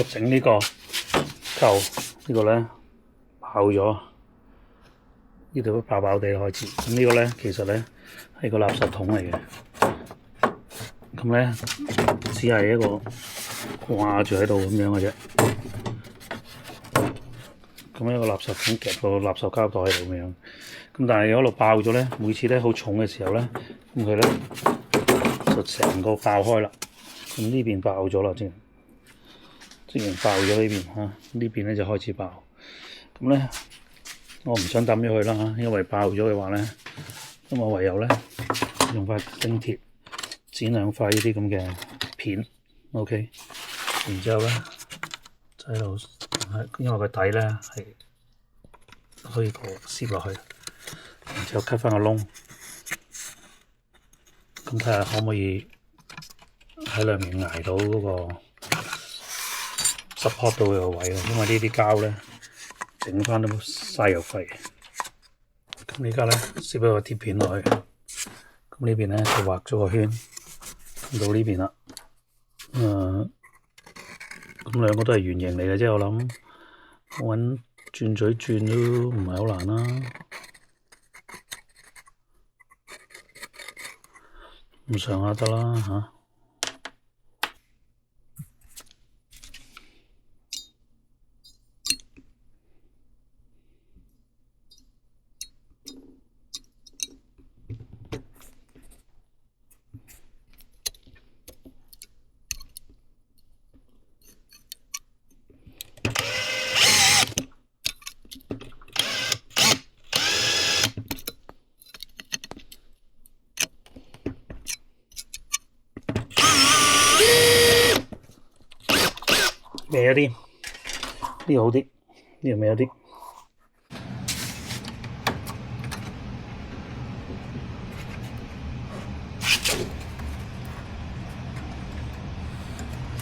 整呢個球呢個咧爆咗，呢度爆爆地開始。咁呢個咧其實咧係個垃圾桶嚟嘅，咁咧只係一個掛住喺度咁樣嘅啫。咁一個垃圾桶夾個垃圾膠袋喺度咁樣。咁但係一路爆咗咧，每次咧好重嘅時候咧，咁佢咧就成個爆開啦。咁呢邊爆咗啦，即係爆咗呢邊嚇，呢邊咧就開始爆。咁咧我唔想抌咗佢啦嚇，因為爆咗嘅話咧，咁我唯有咧用塊釘鐵剪兩塊呢啲咁嘅片 ，OK， 然之後咧就喺度，因為個底咧係可以個攝落去，然之後 cut 翻個窿，咁睇下可唔可以喺裏面捱到嗰個 support 到佢個位啊，因為呢啲膠咧整翻都嘥油費。咁而家咧攝咗個鐵片落去，咁呢邊咧就畫咗個圈到呢邊啦。咁兩個都係圓形嚟嘅啫，我諗我揾轉嘴轉都唔係好難啦。咁上下得啦嚇。歪一啲，呢個好啲，呢個歪一啲。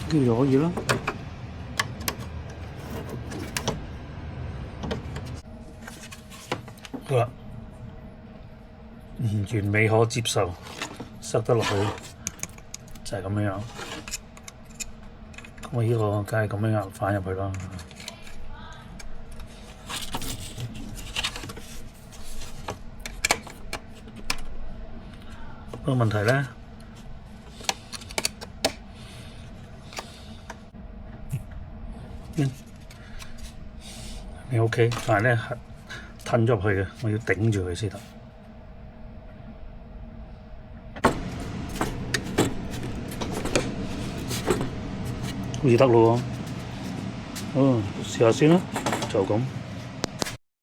呢個就可以啦。好啦，完美可接受，塞得落去就係咁樣。我呢個梗係咁樣壓翻入去啦。個問題咧，你 OK，但係咧褪咗入去嘅，我要頂住佢先得。好似得咯喎，試下先啦，就咁。